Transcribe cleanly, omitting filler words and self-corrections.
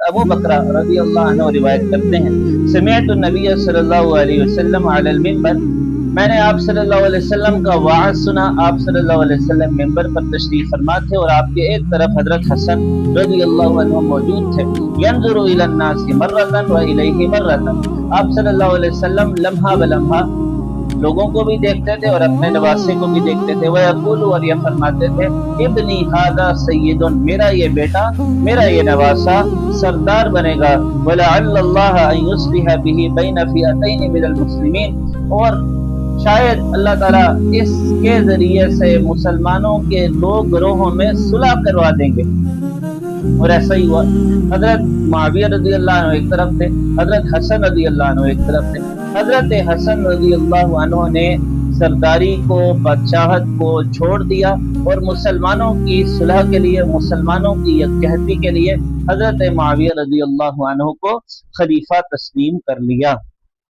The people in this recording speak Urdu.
ابو بکر رضی اللہ عنہ روایت کرتے ہیں سمعت النبی صلی اللہ علیہ وسلم علی المنبر، میں نے آپ صلی اللہ علیہ وسلم کا وعظ سنا، آپ صلی اللہ علیہ وسلم منبر پر تشریف فرما تھے اور آپ کے ایک طرف حضرت حسن رضی اللہ عنہ موجود تھے، ينظر الى الناس مرۃ والیہ مرۃ، آپ صلی اللہ علیہ وسلم لمحہ بلمحہ لوگوں کو بھی دیکھتے تھے اور اپنے نواسے کو بھی دیکھتے تھے، وَيَقُولُ، اور یہ فرماتے تھے ابنی ھذا سید، میرا یہ بیٹا، میرا یہ نواسا سردار بنے گا، وَلَعَلَّ اللَّهَ أَن يُصْلِحَ بِهِ بَيْنَ فِئَتَيْنِ مِنَ الْمُسْلِمِينَ، اور شاید اللہ تعالیٰ اس کے ذریعے سے مسلمانوں کے دو گروہوں میں صلح کروا دیں گے، اور ایسا ہی ہوا۔ حضرت معاویہ رضی اللہ عنہ ایک طرف تھے، حضرت حسن رضی اللہ عنہ ایک طرف تھے۔ حضرت حسن رضی اللہ عنہ نے سرداری کو، بادشاہت کو چھوڑ دیا اور مسلمانوں کی صلح کے لیے، مسلمانوں کی یکجہتی کے لیے حضرت معاویہ رضی اللہ عنہ کو خلیفہ تسلیم کر لیا۔